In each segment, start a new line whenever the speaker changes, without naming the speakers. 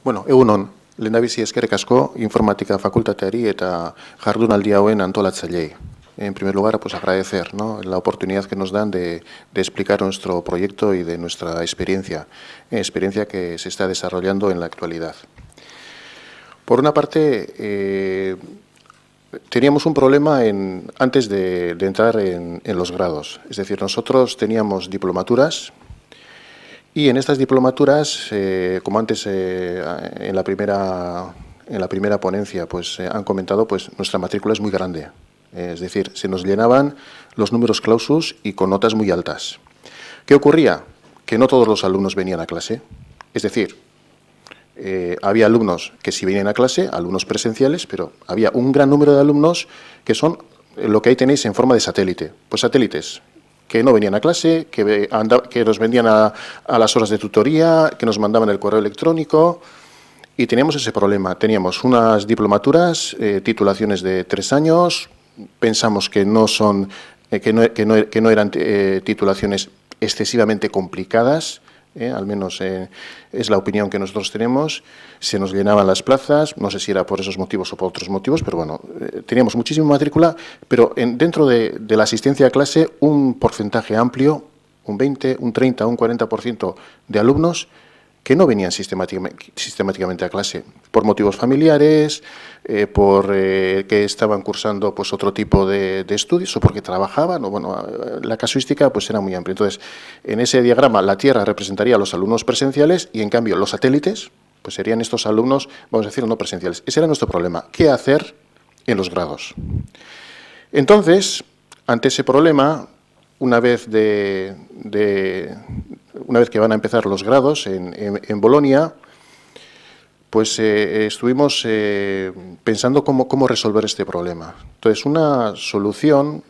Bueno, egunon, lehendabizi eskerrik asko informatika fakultateari eta jardunaldi hauen antolatzaileei. En primer lugar, pues agradecer, ¿no?, la oportunidad que nos dan de explicar nuestro proyecto y de nuestra experiencia que se está desarrollando en la actualidad. Por una parte, teníamos un problema antes de entrar en los grados. Es decir, nosotros teníamos diplomaturas y en estas diplomaturas, como antes en la primera ponencia pues han comentado, pues nuestra matrícula es muy grande. Es decir, se nos llenaban los números clausus y con notas muy altas. ¿Qué ocurría? Que no todos los alumnos venían a clase. Es decir, había alumnos que sí venían a clase, alumnos presenciales, pero había un gran número de alumnos que son lo que ahí tenéis en forma de satélite. Pues satélites que no venían a clase, que nos vendían a las horas de tutoría, que nos mandaban el correo electrónico. Y teníamos ese problema. Teníamos unas diplomaturas, titulaciones de 3 años. Pensamos que no eran titulaciones excesivamente complicadas, al menos es la opinión que nosotros tenemos. Se nos llenaban las plazas, no sé si era por esos motivos o por otros motivos, pero bueno, teníamos muchísima matrícula, pero dentro de la asistencia a clase, un porcentaje amplio, un 20, un 30, un 40% de alumnos que no venían sistemáticamente a clase, por motivos familiares, por que estaban cursando pues otro tipo de estudios o porque trabajaban, o bueno, la casuística pues era muy amplia. Entonces, en ese diagrama la Tierra representaría a los alumnos presenciales y en cambio los satélites pues serían estos alumnos, vamos a decir, no presenciales. Ese era nuestro problema. ¿Qué hacer en los grados? Entonces, ante ese problema, una vez que van a empezar los grados en Bolonia, pues estuvimos pensando cómo resolver este problema. Entonces, una solución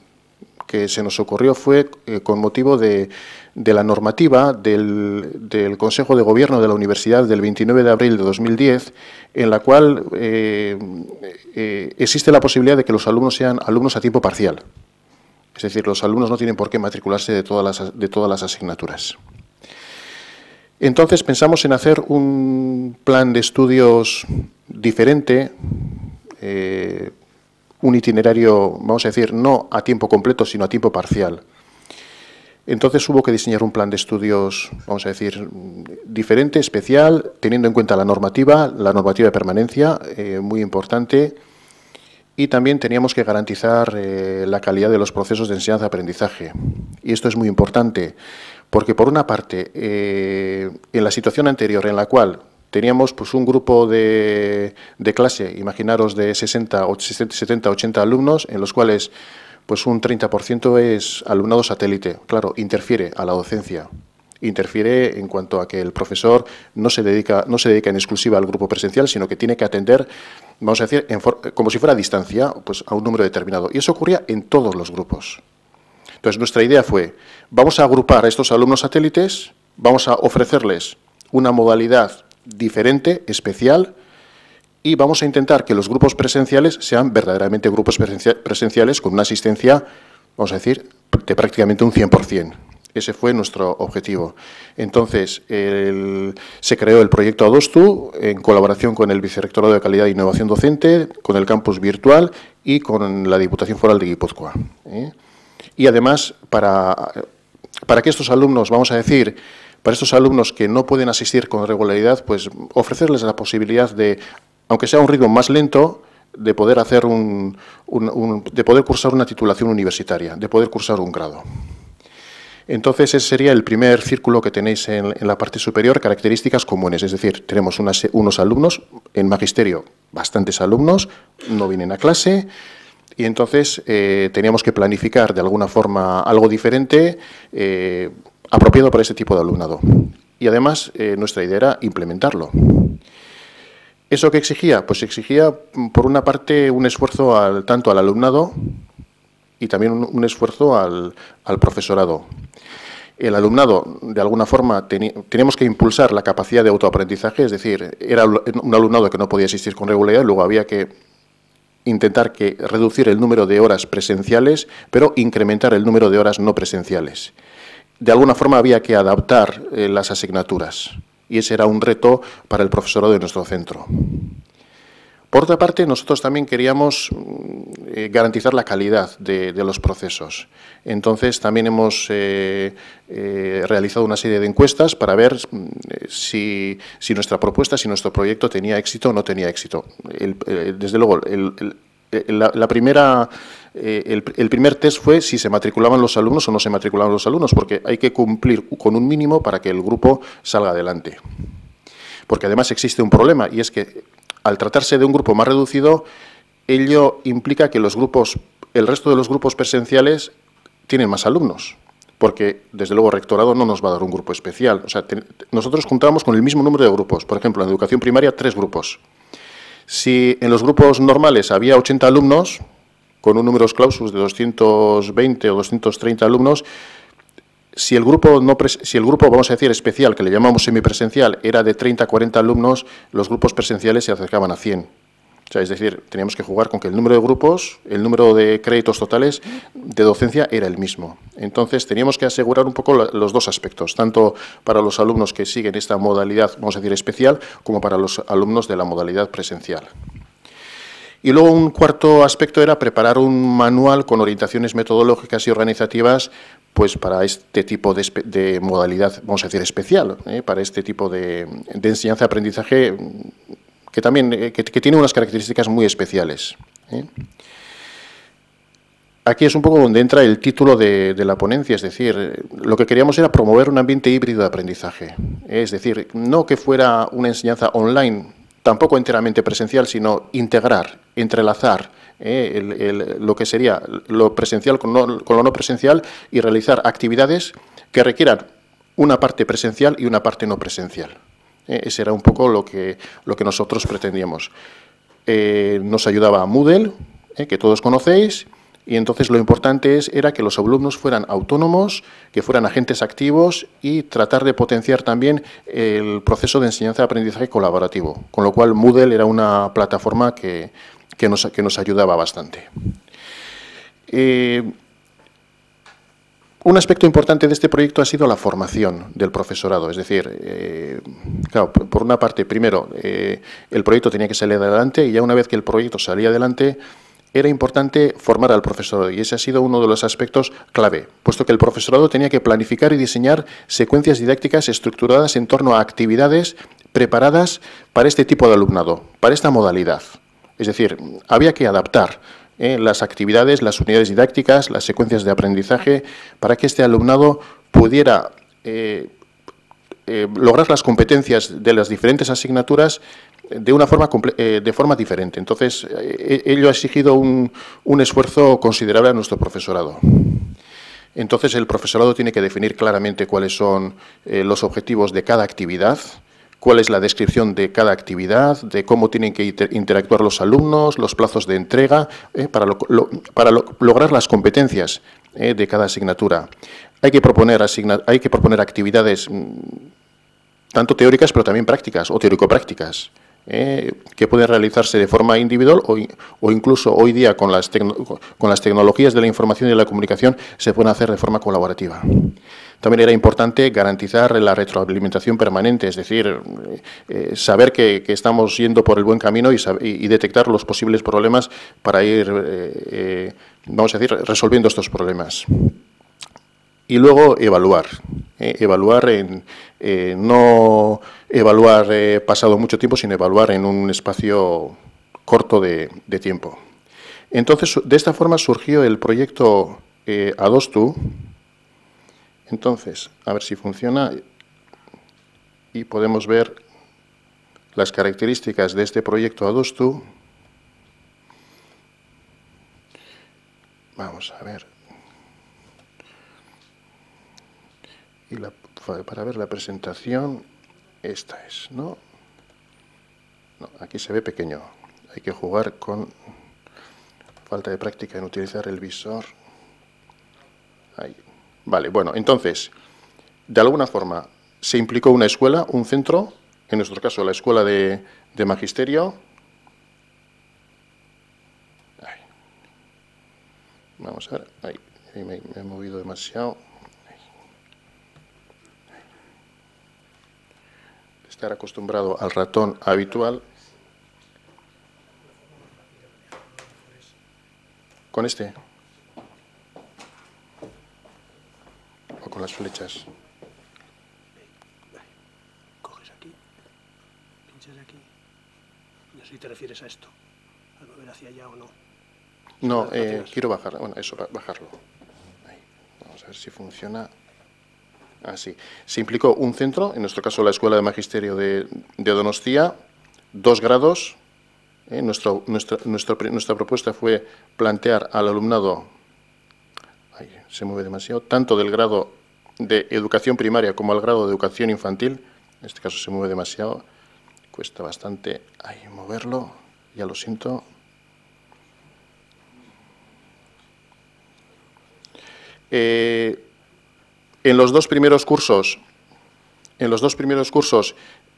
que se nos ocurrió fue con motivo de la normativa del Consejo de Gobierno de la Universidad del 29 de abril de 2010, en la cual existe la posibilidad de que los alumnos sean alumnos a tiempo parcial. Es decir, los alumnos no tienen por qué matricularse de todas las asignaturas. Entonces pensamos en hacer un plan de estudios diferente, un itinerario, vamos a decir, no a tiempo completo, sino a tiempo parcial. Entonces hubo que diseñar un plan de estudios, vamos a decir, diferente, especial, teniendo en cuenta la normativa de permanencia, muy importante. Y también teníamos que garantizar la calidad de los procesos de enseñanza-aprendizaje. Y esto es muy importante, porque por una parte, en la situación anterior en la cual teníamos pues, un grupo de clase, imaginaros de 70, 80 alumnos, en los cuales pues, un 30% es alumnado satélite. Claro, interfiere a la docencia. Interfiere en cuanto a que el profesor no se dedica en exclusiva al grupo presencial, sino que tiene que atender, vamos a decir, como si fuera a distancia, pues a un número determinado. Y eso ocurría en todos los grupos. Entonces, nuestra idea fue, vamos a agrupar a estos alumnos satélites, vamos a ofrecerles una modalidad diferente, especial, y vamos a intentar que los grupos presenciales sean verdaderamente grupos presenciales con una asistencia, vamos a decir, de prácticamente un 100%. Ese fue nuestro objetivo. Entonces, se creó el proyecto Adostu en colaboración con el Vicerrectorado de Calidad e Innovación Docente, con el campus virtual y con la Diputación Foral de Guipúzcoa. Y además, para que estos alumnos, vamos a decir, para estos alumnos que no pueden asistir con regularidad, pues ofrecerles la posibilidad de, aunque sea un ritmo más lento, de poder hacer de poder cursar una titulación universitaria, de poder cursar un grado. Entonces, ese sería el primer círculo que tenéis en la parte superior, características comunes. Es decir, tenemos unos alumnos, en magisterio, bastantes alumnos, no vienen a clase, y entonces teníamos que planificar de alguna forma algo diferente, apropiado para este tipo de alumnado. Y además, nuestra idea era implementarlo. ¿Eso qué exigía? Pues exigía, por una parte, un esfuerzo tanto al alumnado y también un esfuerzo al profesorado. El alumnado, de alguna forma, teníamos que impulsar la capacidad de autoaprendizaje, es decir, era un alumnado que no podía asistir con regularidad, luego había que intentar reducir el número de horas presenciales, pero incrementar el número de horas no presenciales. De alguna forma había que adaptar las asignaturas y ese era un reto para el profesorado de nuestro centro. Por otra parte, nosotros también queríamos garantizar la calidad de los procesos. Entonces, también hemos realizado una serie de encuestas para ver si nuestra propuesta, si nuestro proyecto tenía éxito o no tenía éxito. Desde luego, el primer test fue si se matriculaban los alumnos o no se matriculaban los alumnos, porque hay que cumplir con un mínimo para que el grupo salga adelante. Porque además existe un problema, y es que al tratarse de un grupo más reducido, ello implica que el resto de los grupos presenciales tienen más alumnos, porque desde luego el rectorado no nos va a dar un grupo especial. O sea, nosotros contamos con el mismo número de grupos. Por ejemplo, en educación primaria, 3 grupos. Si en los grupos normales había 80 alumnos, con un numerus clausus de 220 o 230 alumnos, si el grupo, vamos a decir, especial, que le llamamos semipresencial, era de 30 a 40 alumnos, los grupos presenciales se acercaban a 100. O sea, es decir, teníamos que jugar con que el número de grupos, el número de créditos totales de docencia era el mismo. Entonces, teníamos que asegurar un poco los dos aspectos, tanto para los alumnos que siguen esta modalidad, vamos a decir, especial, como para los alumnos de la modalidad presencial. Y luego un cuarto aspecto era preparar un manual con orientaciones metodológicas y organizativas pues para este tipo de modalidad, vamos a decir, especial, para este tipo de enseñanza-aprendizaje que también que tiene unas características muy especiales. Aquí es un poco donde entra el título de la ponencia, es decir, lo que queríamos era promover un ambiente híbrido de aprendizaje, es decir, no que fuera una enseñanza online, tampoco enteramente presencial, sino integrar, entrelazar lo que sería lo presencial con lo no presencial y realizar actividades que requieran una parte presencial y una parte no presencial. Ese era un poco lo que nosotros pretendíamos. Nos ayudaba Moodle, que todos conocéis, y entonces lo importante era que los alumnos fueran autónomos, que fueran agentes activos y tratar de potenciar también el proceso de enseñanza-aprendizaje colaborativo, con lo cual Moodle era una plataforma que nos ayudaba bastante. Un aspecto importante de este proyecto ha sido la formación del profesorado, es decir, claro, por una parte, primero, el proyecto tenía que salir adelante y ya una vez que el proyecto salía adelante, era importante formar al profesorado y ese ha sido uno de los aspectos clave, puesto que el profesorado tenía que planificar y diseñar secuencias didácticas estructuradas en torno a actividades preparadas para este tipo de alumnado, para esta modalidad. Es decir, había que adaptar las actividades, las unidades didácticas, las secuencias de aprendizaje, para que este alumnado pudiera lograr las competencias de las diferentes asignaturas de forma diferente. Entonces, ello ha exigido un esfuerzo considerable a nuestro profesorado. Entonces, el profesorado tiene que definir claramente cuáles son los objetivos de cada actividad, cuál es la descripción de cada actividad, de cómo tienen que interactuar los alumnos, los plazos de entrega, para lograr las competencias de cada asignatura. Hay que proponer actividades tanto teóricas, pero también prácticas o teórico-prácticas, que pueden realizarse de forma individual o incluso hoy día con las tecnologías de la información y de la comunicación se pueden hacer de forma colaborativa. También era importante garantizar la retroalimentación permanente, es decir, saber que estamos yendo por el buen camino y detectar los posibles problemas para ir, vamos a decir, resolviendo estos problemas. Y luego evaluar. No evaluar pasado mucho tiempo, sino evaluar en un espacio corto de tiempo. Entonces, de esta forma surgió el proyecto Adostu. Entonces, a ver si funciona y podemos ver las características de este proyecto Adostu. Vamos a ver. Y para ver la presentación, esta es, ¿no? No, aquí se ve pequeño. Hay que jugar con falta de práctica en utilizar el visor. Ahí. Vale, bueno, entonces, de alguna forma se implicó una escuela, un centro, en nuestro caso la escuela de magisterio. Ahí. Vamos a ver, ahí me he movido demasiado. estar acostumbrado al ratón habitual. ¿Con este? ¿O con las flechas?
Coges aquí, pinchas aquí. No sé si te refieres a esto, al mover hacia allá o no.
No, quiero bajar. Bueno, eso, bajarlo. Ahí. Vamos a ver si funciona. Así. Se implicó un centro, en nuestro caso la Escuela de Magisterio de Donostia, 2 grados. Nuestra propuesta fue plantear al alumnado, ahí, se mueve demasiado, tanto del grado de educación primaria como al grado de educación infantil. En este caso se mueve demasiado, cuesta bastante ahí moverlo, ya lo siento. En los dos primeros cursos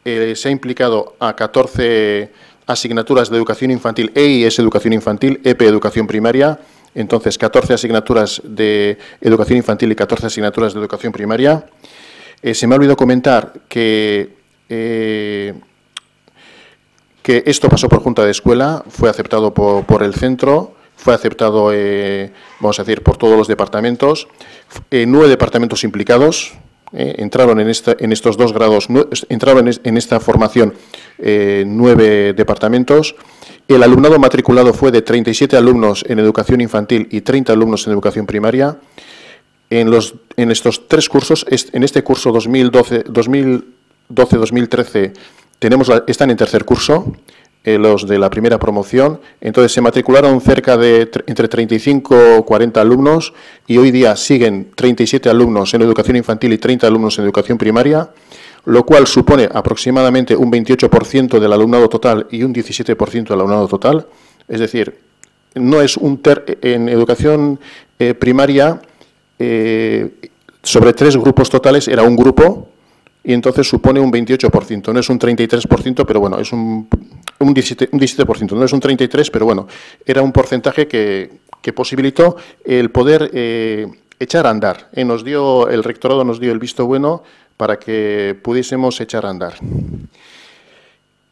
se ha implicado a 14 asignaturas de educación infantil. EI es educación infantil, EP educación primaria. Entonces, 14 asignaturas de educación infantil y 14 asignaturas de educación primaria. Se me ha olvidado comentar que esto pasó por Junta de Escuela, fue aceptado por el centro, fue aceptado, vamos a decir, por todos los departamentos. 9 departamentos implicados. Entraron en estos 2 grados, entraron en esta formación 9 departamentos. El alumnado matriculado fue de 37 alumnos en educación infantil y 30 alumnos en educación primaria. En estos 3 cursos, en este curso 2012-2013, están en tercer curso, los de la primera promoción. Entonces se matricularon cerca de entre 35 o 40 alumnos y hoy día siguen 37 alumnos en educación infantil y 30 alumnos en educación primaria, lo cual supone aproximadamente un 28% del alumnado total y un 17% del alumnado total. Es decir, no es en educación primaria, sobre 3 grupos totales era un grupo, y entonces supone un 28%, no es un 33%, pero bueno, es un 17%, no es un 33%, pero bueno, era un porcentaje que posibilitó el poder echar a andar. El rectorado nos dio el visto bueno para que pudiésemos echar a andar.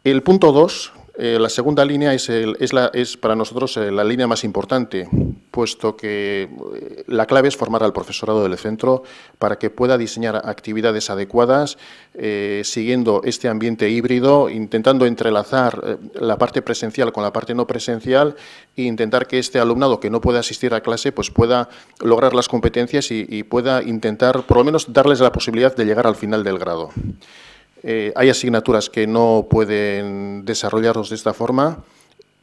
El punto 2, la segunda línea, es para nosotros la línea más importante, puesto que la clave es formar al profesorado del centro para que pueda diseñar actividades adecuadas, siguiendo este ambiente híbrido, intentando entrelazar la parte presencial con la parte no presencial e intentar que este alumnado que no puede asistir a clase pues pueda lograr las competencias y pueda intentar, por lo menos, darles la posibilidad de llegar al final del grado. Hay asignaturas que no pueden desarrollarlos de esta forma.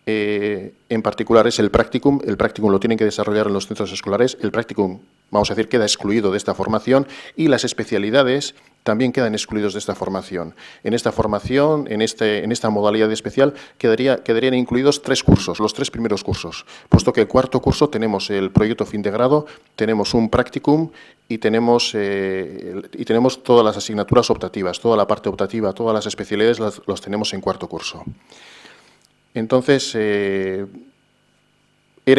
En particular es el practicum. El practicum lo tienen que desarrollar en los centros escolares. El practicum, vamos a decir, queda excluido de esta formación y las especialidades también quedan excluidos de esta formación. En esta formación, en esta modalidad especial, quedarían incluidos 3 cursos, los 3 primeros cursos, puesto que el cuarto curso tenemos el proyecto fin de grado, tenemos un practicum y tenemos todas las asignaturas optativas, toda la parte optativa, todas las especialidades los tenemos en cuarto curso. Entonces, era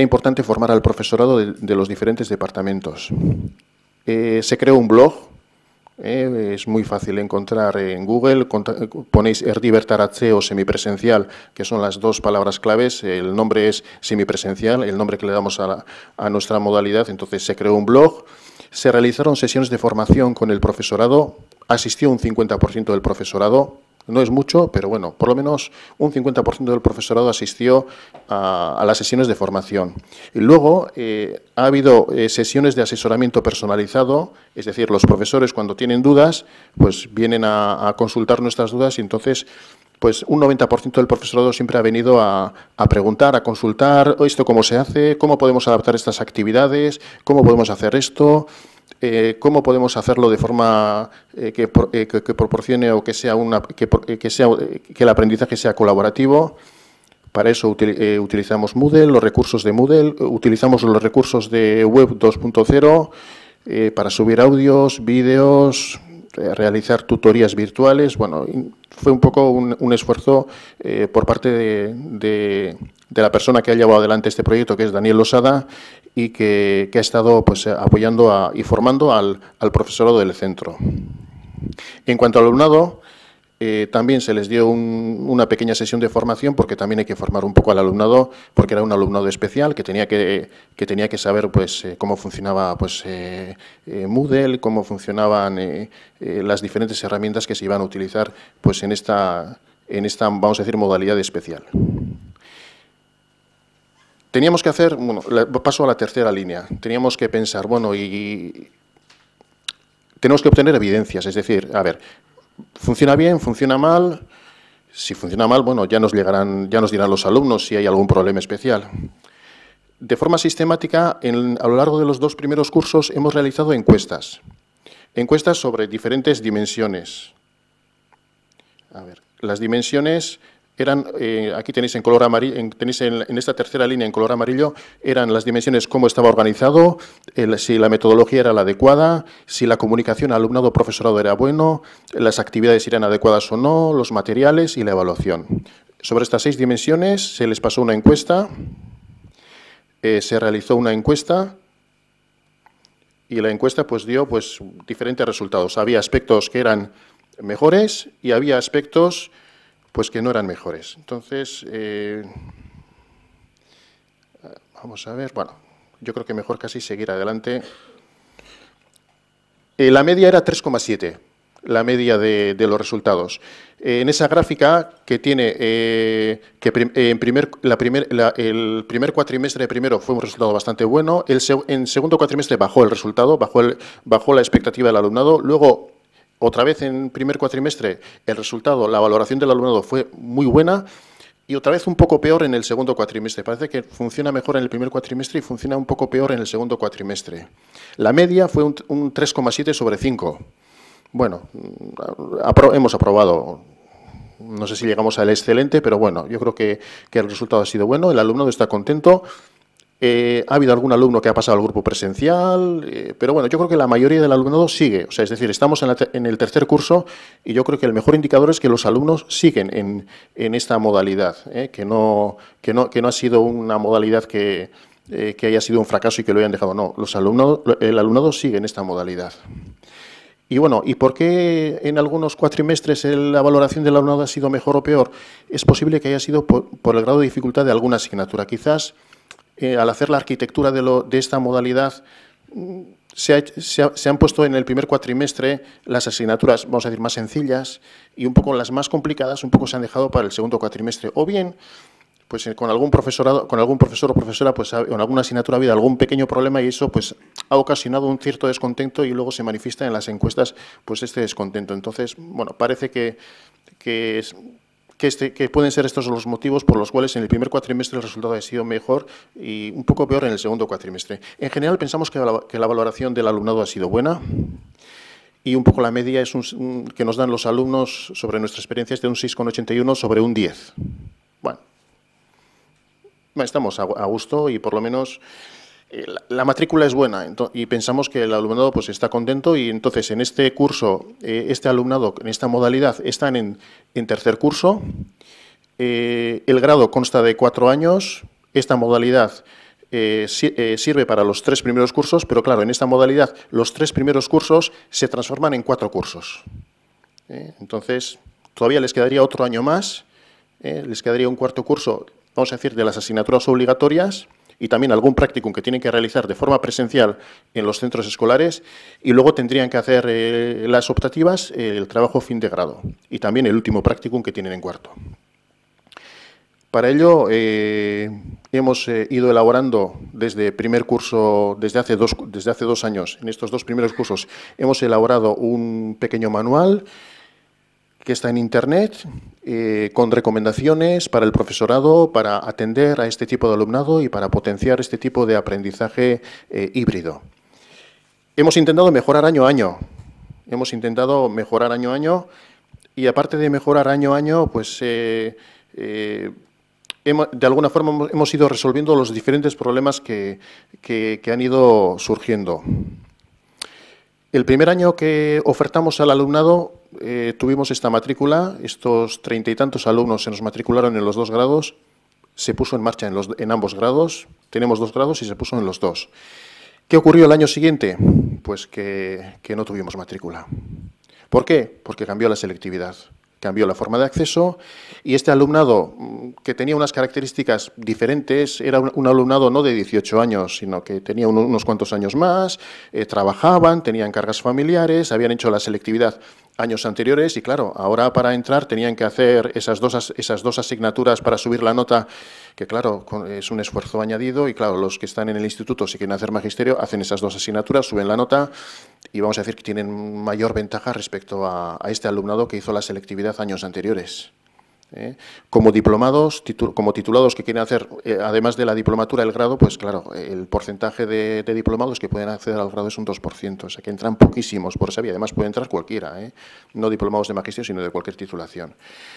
importante formar al profesorado de los diferentes departamentos. Se creó un blog, es muy fácil encontrar en Google, ponéis Erdi-Bertaratze o semipresencial, que son las 2 palabras claves. El nombre es semipresencial, el nombre que le damos a nuestra modalidad. Entonces se creó un blog, se realizaron sesiones de formación con el profesorado, asistió un 50% del profesorado. No es mucho, pero bueno, por lo menos un 50% del profesorado asistió a las sesiones de formación. Y luego ha habido sesiones de asesoramiento personalizado, es decir, los profesores cuando tienen dudas, pues vienen a consultar nuestras dudas y entonces pues un 90% del profesorado siempre ha venido a preguntar, a consultar, esto cómo se hace, cómo podemos adaptar estas actividades, cómo podemos hacer esto. Cómo podemos hacerlo de forma que proporcione o que el aprendizaje sea colaborativo. Para eso utilizamos Moodle, los recursos de Moodle, utilizamos los recursos de Web 2.0 para subir audios, vídeos, realizar tutorías virtuales. Bueno, fue un poco un esfuerzo por parte de la persona que ha llevado adelante este proyecto, que es Daniel Losada, y que ha estado pues apoyando y formando al profesorado del centro. En cuanto al alumnado, también se les dio una pequeña sesión de formación, porque también hay que formar un poco al alumnado, porque era un alumnado especial que tenía que saber pues, cómo funcionaba pues, Moodle, cómo funcionaban las diferentes herramientas que se iban a utilizar pues, en esta, vamos a decir, modalidad especial. Teníamos que hacer, bueno, paso a la tercera línea, teníamos que pensar, bueno, y tenemos que obtener evidencias, es decir, a ver, ¿funciona bien? ¿Funciona mal? Si funciona mal, bueno, ya nos dirán los alumnos si hay algún problema especial. De forma sistemática, a lo largo de los 2 primeros cursos hemos realizado encuestas sobre diferentes dimensiones. A ver, las dimensiones eran, aquí tenéis en color amarillo, tenéis en esta tercera línea en color amarillo, eran las dimensiones, cómo estaba organizado, si la metodología era la adecuada, si la comunicación alumnado-profesorado era bueno, las actividades eran adecuadas o no, los materiales y la evaluación. Sobre estas 6 dimensiones se les pasó una encuesta, se realizó una encuesta y la encuesta pues, dio pues, diferentes resultados. Había aspectos que eran mejores y había aspectos pues que no eran mejores. Entonces, vamos a ver, bueno, yo creo que mejor casi seguir adelante. La media era 3,7, la media de los resultados. En esa gráfica que tiene, el primer cuatrimestre primero fue un resultado bastante bueno, en segundo cuatrimestre bajó el resultado, bajó la expectativa del alumnado, luego otra vez en primer cuatrimestre el resultado, la valoración del alumnado fue muy buena y otra vez un poco peor en el segundo cuatrimestre. Parece que funciona mejor en el primer cuatrimestre y funciona un poco peor en el segundo cuatrimestre. La media fue un 3,7 sobre 5. Bueno, hemos aprobado, no sé si llegamos al excelente, pero bueno, yo creo que el resultado ha sido bueno, el alumnado está contento. Ha habido algún alumno que ha pasado al grupo presencial, pero bueno, yo creo que la mayoría del alumnado sigue. O sea, es decir, estamos en el tercer curso y yo creo que el mejor indicador es que los alumnos siguen en esta modalidad, que no ha sido una modalidad que haya sido un fracaso y que lo hayan dejado. No, el alumnado sigue en esta modalidad. Y bueno, ¿y por qué en algunos cuatrimestres la valoración del alumnado ha sido mejor o peor? Es posible que haya sido por el grado de dificultad de alguna asignatura. Quizás al hacer la arquitectura de esta modalidad, se han puesto en el primer cuatrimestre las asignaturas, vamos a decir, más sencillas y un poco las más complicadas, un poco se han dejado para el segundo cuatrimestre. O bien, pues con algún profesor o profesora, pues en alguna asignatura ha habido algún pequeño problema y eso pues ha ocasionado un cierto descontento y luego se manifiesta en las encuestas pues este descontento. Entonces, bueno, parece que pueden ser estos los motivos por los cuales en el primer cuatrimestre el resultado ha sido mejor y un poco peor en el segundo cuatrimestre. En general pensamos que la valoración del alumnado ha sido buena y un poco la media es que nos dan los alumnos sobre nuestra experiencia es de un 6,81 sobre un 10. Bueno, estamos a gusto y por lo menos la matrícula es buena y pensamos que el alumnado pues, está contento y entonces en este curso, este alumnado en esta modalidad están en tercer curso, el grado consta de 4 años, esta modalidad sirve para los 3 primeros cursos, pero claro, en esta modalidad los 3 primeros cursos se transforman en 4 cursos. Entonces, todavía les quedaría otro año más, les quedaría un cuarto curso, vamos a decir, de las asignaturas obligatorias, y también algún practicum que tienen que realizar de forma presencial en los centros escolares y luego tendrían que hacer las optativas, el trabajo fin de grado y también el último practicum que tienen en cuarto. Para ello hemos ido elaborando desde primer curso, desde hace 2 años, en estos 2 primeros cursos, hemos elaborado un pequeño manual que está en Internet, con recomendaciones para el profesorado, para atender a este tipo de alumnado y para potenciar este tipo de aprendizaje híbrido. Hemos intentado mejorar año a año. Y aparte de mejorar año a año, pues de alguna forma hemos ido resolviendo los diferentes problemas que han ido surgiendo. El primer año que ofertamos al alumnado tuvimos esta matrícula, estos 30 y tantos alumnos se nos matricularon en los 2 grados, se puso en marcha en ambos grados, tenemos 2 grados y se puso en los 2. ¿Qué ocurrió el año siguiente? Pues que no tuvimos matrícula. ¿Por qué? Porque cambió la selectividad. cambió la forma de acceso y este alumnado, que tenía unas características diferentes, era un alumnado no de 18 años, sino que tenía unos cuantos años más, trabajaban, tenían cargas familiares, habían hecho la selectividad años anteriores y, claro, ahora para entrar tenían que hacer esas dos asignaturas para subir la nota, que, claro, es un esfuerzo añadido y, claro, los que están en el instituto, si quieren hacer magisterio, hacen esas dos asignaturas, suben la nota y vamos a decir que tienen mayor ventaja respecto a este alumnado que hizo la selectividad años anteriores. Como diplomados, como titulados que quieren hacer, además de la diplomatura, el grado, pues claro, el porcentaje de diplomados que pueden acceder al grado es un 2%, o sea que entran poquísimos por esa vía, además puede entrar cualquiera, no diplomados de magisterio, sino de cualquier titulación.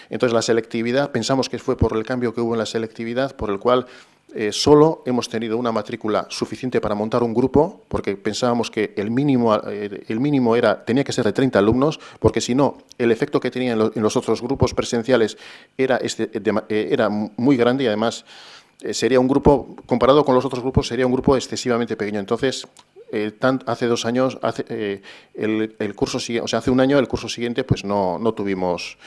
Entonces la selectividad, pensamos que fue por el cambio que hubo en la selectividad, por el cual solo hemos tenido una matrícula suficiente para montar un grupo, porque pensábamos que el mínimo tenía que ser de 30 alumnos, porque si no, el efecto que tenía en los otros grupos presenciales era muy grande y además sería un grupo, comparado con los otros grupos, sería un grupo excesivamente pequeño. Entonces, hace 2 años, el curso siguiente, o sea, hace un año el curso siguiente, pues no tuvimos,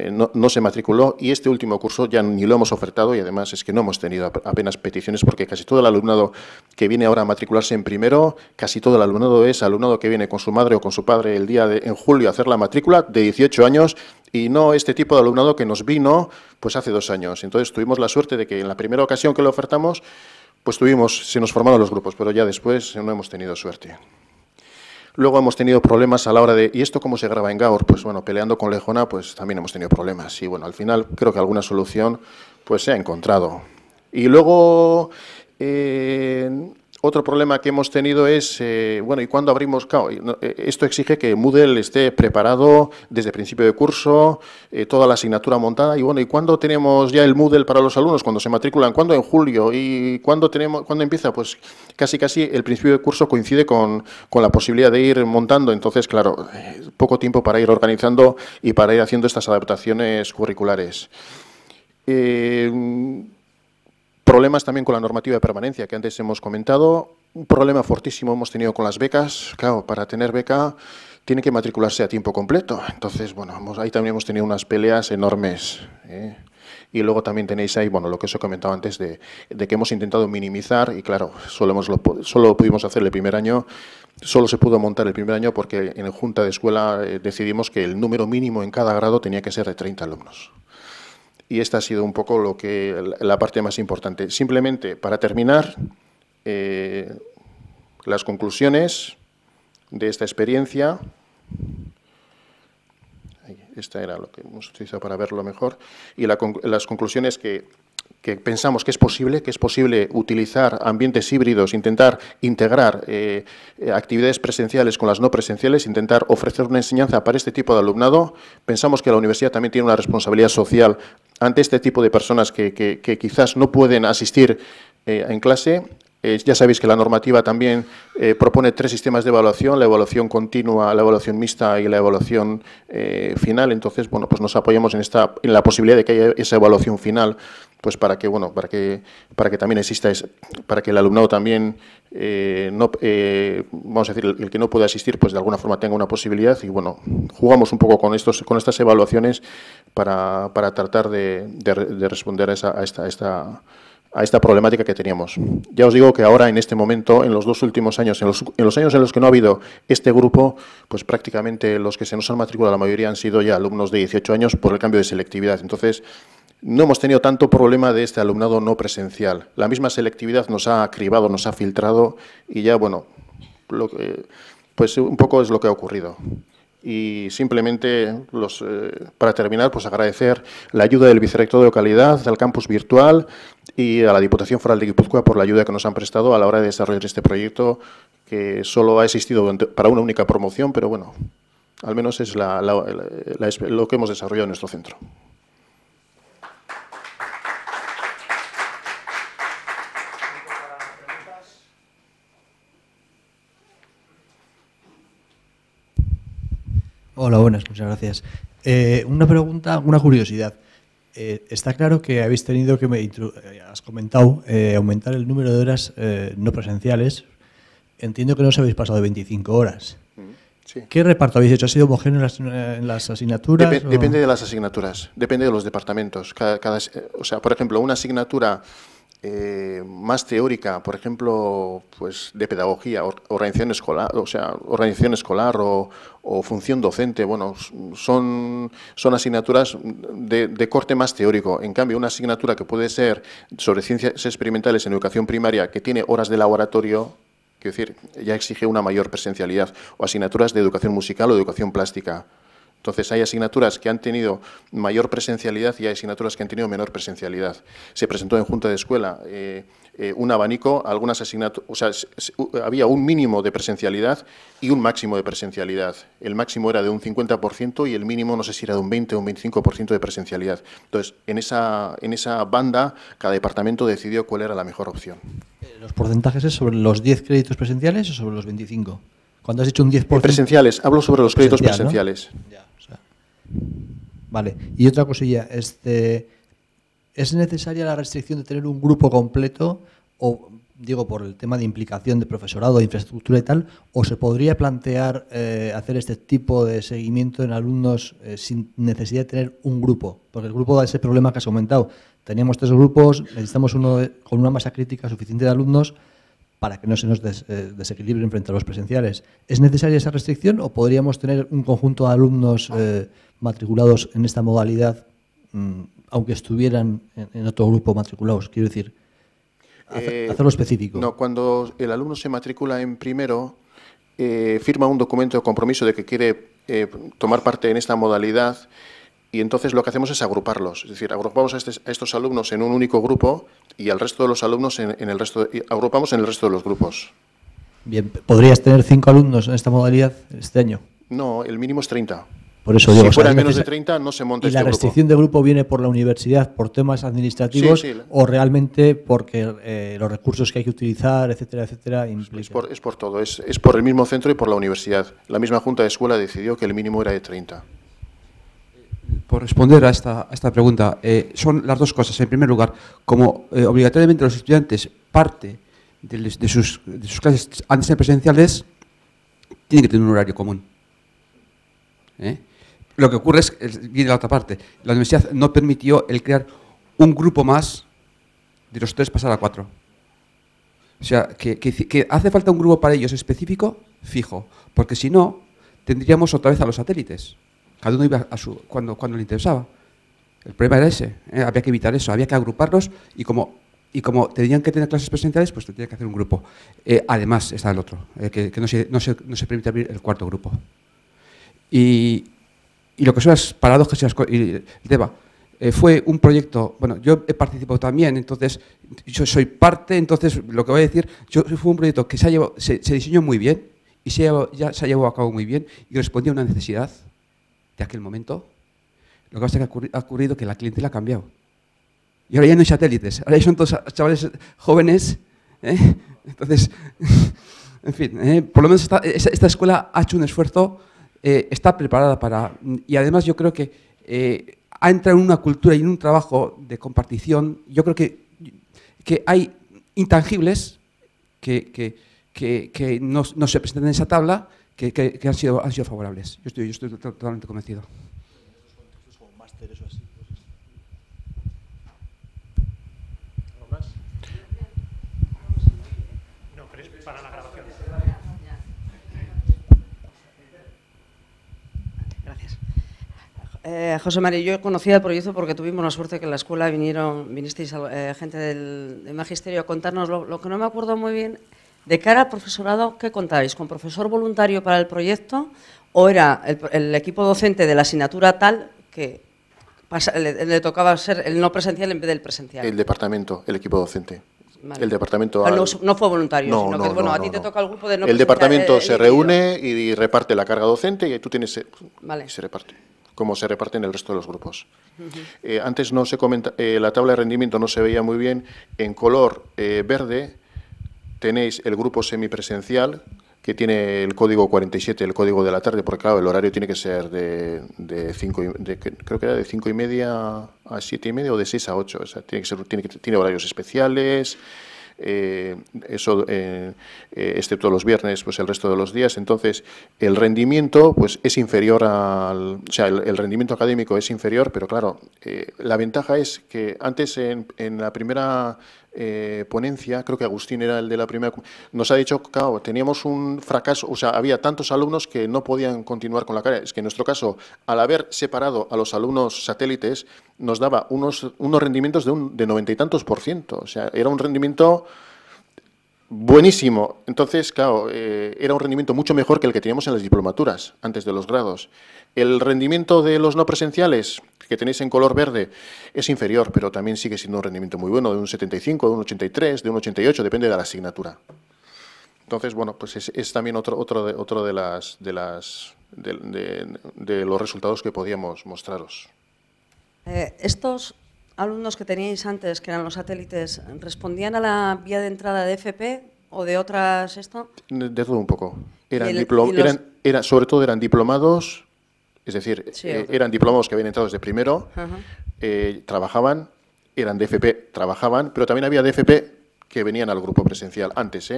no se matriculó y este último curso ya ni lo hemos ofertado y además es que no hemos tenido apenas peticiones porque casi todo el alumnado que viene ahora a matricularse en primero, casi todo el alumnado es alumnado que viene con su madre o con su padre el día en julio a hacer la matrícula de 18 años y no este tipo de alumnado que nos vino pues hace 2 años. Entonces tuvimos la suerte de que en la primera ocasión que lo ofertamos pues se nos formaron los grupos, pero ya después no hemos tenido suerte. Luego hemos tenido problemas a la hora de, ¿y esto cómo se graba en Gaur? Pues bueno, peleando con Lejona, pues también hemos tenido problemas. Y bueno, al final creo que alguna solución pues se ha encontrado. Y luego, otro problema que hemos tenido es, bueno, ¿y cuándo abrimos? Claro, esto exige que Moodle esté preparado desde principio de curso, toda la asignatura montada. Y bueno, ¿y cuándo tenemos ya el Moodle para los alumnos? ¿Cuándo se matriculan? ¿Cuándo? En julio. ¿Y cuándo empieza? Pues casi el principio de curso coincide con la posibilidad de ir montando. Entonces, claro, poco tiempo para ir organizando y para ir haciendo estas adaptaciones curriculares. Problemas también con la normativa de permanencia, que antes hemos comentado. Un problema fortísimo hemos tenido con las becas. Claro, para tener beca tiene que matricularse a tiempo completo. Entonces, bueno, ahí también hemos tenido unas peleas enormes. Y luego también tenéis ahí, bueno, lo que os he comentado antes de que hemos intentado minimizar y, claro, solo pudimos hacer el primer año, solo se pudo montar el primer año porque en la Junta de Escuela decidimos que el número mínimo en cada grado tenía que ser de 30 alumnos. Y esta ha sido un poco la parte más importante. Simplemente, para terminar, las conclusiones de esta experiencia. Esta era lo que hemos utilizado para verlo mejor. Y las conclusiones que pensamos que es posible utilizar ambientes híbridos, intentar integrar actividades presenciales con las no presenciales, intentar ofrecer una enseñanza para este tipo de alumnado. Pensamos que la universidad también tiene una responsabilidad social ante este tipo de personas que quizás no pueden asistir en clase. Ya sabéis que la normativa también propone 3 sistemas de evaluación, la evaluación continua, la evaluación mixta y la evaluación final. Entonces, bueno, pues nos apoyamos en la posibilidad de que haya esa evaluación final, pues para que también exista, para que el alumnado también, vamos a decir, el que no puede asistir, pues de alguna forma tenga una posibilidad. Y bueno, jugamos un poco con estas evaluaciones para tratar de responder a esta problemática que teníamos. Ya os digo que ahora, en este momento, en los 2 últimos años, en los años en los que no ha habido este grupo, pues prácticamente los que se nos han matriculado, la mayoría han sido ya alumnos de 18 años por el cambio de selectividad. Entonces, no hemos tenido tanto problema de este alumnado no presencial. La misma selectividad nos ha cribado, nos ha filtrado y ya, bueno, pues un poco es lo que ha ocurrido. Y simplemente, para terminar, pues agradecer la ayuda del Vicerrector de Localidad, del campus virtual y a la Diputación Foral de Guipúzcoa por la ayuda que nos han prestado a la hora de desarrollar este proyecto, que solo ha existido para una única promoción, pero bueno, al menos es lo que hemos desarrollado en nuestro centro.
Hola, buenas, muchas gracias. Una pregunta, una curiosidad. Está claro que habéis tenido que, has comentado, aumentar el número de horas no presenciales. Entiendo que no os habéis pasado de 25 horas.
Sí.
¿Qué reparto habéis hecho? ¿Ha sido homogéneo en las asignaturas?
Depende de las asignaturas, depende de los departamentos. O sea, por ejemplo, una asignatura más teórica, por ejemplo, pues de pedagogía, organización escolar o función docente, bueno, son asignaturas de corte más teórico. En cambio, una asignatura que puede ser sobre ciencias experimentales en educación primaria, que tiene horas de laboratorio, quiero decir, ya exige una mayor presencialidad, o asignaturas de educación musical o de educación plástica. Entonces, hay asignaturas que han tenido mayor presencialidad y hay asignaturas que han tenido menor presencialidad. Se presentó en Junta de Escuela un abanico, algunas asignaturas, o sea, había un mínimo de presencialidad y un máximo de presencialidad. El máximo era de un 50% y el mínimo no sé si era de un 20 o un 25% de presencialidad. Entonces, en esa banda, cada departamento decidió cuál era la mejor opción.
¿Los porcentajes es sobre los 10 créditos presenciales o sobre los 25? Cuando has dicho un 10%...
Presenciales, hablo sobre los créditos presenciales.
¿No? Ya, o sea. Vale, y otra cosilla, ¿es necesaria la restricción de tener un grupo completo, o digo por el tema de implicación de profesorado, de infraestructura y tal, o se podría plantear hacer este tipo de seguimiento en alumnos sin necesidad de tener un grupo? Porque el grupo da ese problema que has comentado. Teníamos 3 grupos, necesitamos uno con una masa crítica suficiente de alumnos para que no se nos desequilibren frente a los presenciales. ¿Es necesaria esa restricción o podríamos tener un conjunto de alumnos matriculados en esta modalidad, aunque estuvieran en otro grupo matriculados? Quiero decir, hacerlo específico.
No, cuando el alumno se matricula en primero, firma un documento de compromiso de que quiere tomar parte en esta modalidad. Y entonces lo que hacemos es agruparlos, es decir, agrupamos a estos alumnos en un único grupo y al resto de los alumnos agrupamos en el resto de los grupos.
Bien, ¿podrías tener 5 alumnos en esta modalidad este año?
No, el mínimo es 30.
Por eso digo,
si fuera menos de 30 no se monta este grupo.
¿Y la restricción de grupo viene por la universidad, por temas administrativos,
sí.
o realmente porque los recursos que hay que utilizar, etcétera, etcétera?
Es por todo, es por el mismo centro y por la universidad. La misma Junta de Escuela decidió que el mínimo era de 30.
Por responder a esta pregunta, son las dos cosas. En primer lugar, como obligatoriamente los estudiantes parte de sus clases han de ser presenciales, tienen que tener un horario común. Lo que ocurre viene la otra parte. La universidad no permitió el crear un grupo más de los 3 pasar a 4. O sea, que hace falta un grupo para ellos específico, fijo, porque si no, tendríamos otra vez a los satélites. Cada uno iba cuando le interesaba. El problema era ese, había que evitar eso, había que agruparlos y como tenían que tener clases presenciales, pues tendrían que hacer un grupo. Además está el otro, que no se permite abrir el cuarto grupo. Y lo que son las paradojas y el tema, fue un proyecto, bueno, yo he participado también, entonces yo soy parte, entonces lo que voy a decir, fue un proyecto que se diseñó muy bien y ya se ha llevado a cabo muy bien y respondía a una necesidad de aquel momento. Lo que pasa es que ha ocurrido que la clientela ha cambiado. Y ahora ya no hay satélites, ahora ya son todos chavales jóvenes. Entonces, en fin, por lo menos esta escuela ha hecho un esfuerzo, está preparada para... Y además yo creo que ha entrado en una cultura y en un trabajo de compartición. Yo creo que hay intangibles que no se presentan en esa tabla, que han sido favorables. Yo estoy totalmente convencido.
¿Algo más? No, pero es para la grabación.
Gracias. José María, yo conocía el proyecto porque tuvimos la suerte que en la escuela vinisteis gente del magisterio a contarnos lo que no me acuerdo muy bien. De cara al profesorado, ¿qué contáis? ¿Con profesor voluntario para el proyecto o era el equipo docente de la asignatura tal que le tocaba ser el no presencial en vez del presencial?
El departamento, el equipo docente.
Vale.
El departamento...
No fue voluntario,
no,
sino
no,
que bueno,
no,
a ti te toca el grupo de no
el
presencial. El
departamento se reúne y reparte la carga docente y tú tienes...
Vale.
Y se reparte, como se reparte en el resto de los grupos. Antes no se comenta, la tabla de rendimiento no se veía muy bien. En color verde tenéis el grupo semipresencial, que tiene el código 47, el código de la tarde, porque claro, el horario tiene que ser creo que era de 5:30 a 7:30 o de 6 a 8. O sea, tiene horarios especiales, excepto los viernes, pues el resto de los días. Entonces, el rendimiento pues es inferior o sea, el rendimiento académico es inferior, pero claro, la ventaja es que antes en la primera ponencia, creo que Agustín era el de la primera, nos ha dicho que claro, teníamos un fracaso, o sea, había tantos alumnos que no podían continuar con la carrera. Es que en nuestro caso, al haber separado a los alumnos satélites, nos daba unos rendimientos de 90 y tantos %. O sea, era un rendimiento buenísimo. Entonces, claro, era un rendimiento mucho mejor que el que teníamos en las diplomaturas, antes de los grados. El rendimiento de los no presenciales, que tenéis en color verde, es inferior, pero también sigue siendo un rendimiento muy bueno, de un 75, de un 83, de un 88, depende de la asignatura. Entonces, bueno, pues es también otro de los resultados que podíamos mostraros.
Estos alumnos que teníais antes, que eran los satélites, ¿respondían a la vía de entrada de FP o de otras esto?
De todo un poco. Sobre todo eran diplomados, es decir,
Sí,
eran diplomados que habían entrado desde primero, trabajaban, eran de FP, trabajaban, pero también había de FP que venían al grupo presencial antes,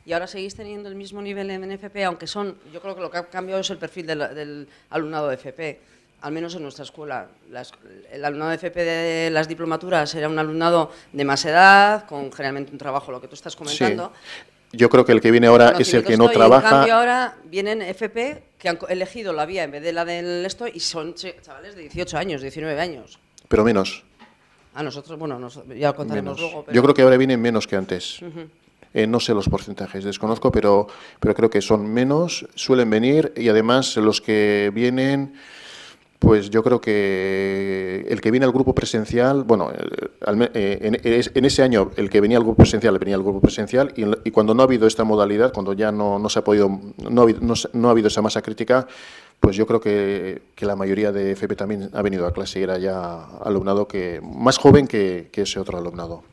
¿Y ahora seguís teniendo el mismo nivel en FP, aunque yo creo que lo que ha cambiado es el perfil del alumnado de FP, al menos en nuestra escuela. El alumnado de FP de las diplomaturas era un alumnado de más edad, con generalmente un trabajo, lo que tú estás comentando.
Sí. Yo creo que el que viene ahora es el que no trabaja.
En cambio ahora vienen FP que han elegido la vía en vez de la del esto y son chavales de 18 años, 19 años.
Pero menos.
A nosotros, bueno, ya lo contaremos luego. Pero...
Yo creo que ahora vienen menos que antes. No sé los porcentajes, desconozco, pero creo que son menos, suelen venir y además los que vienen, pues yo creo que el que viene al grupo presencial, bueno, en ese año el que venía al grupo presencial y cuando no ha habido esta modalidad, cuando ya no se ha podido, no ha habido esa masa crítica, pues yo creo que la mayoría de FP también ha venido a clase y era ya alumnado más joven que ese otro alumnado.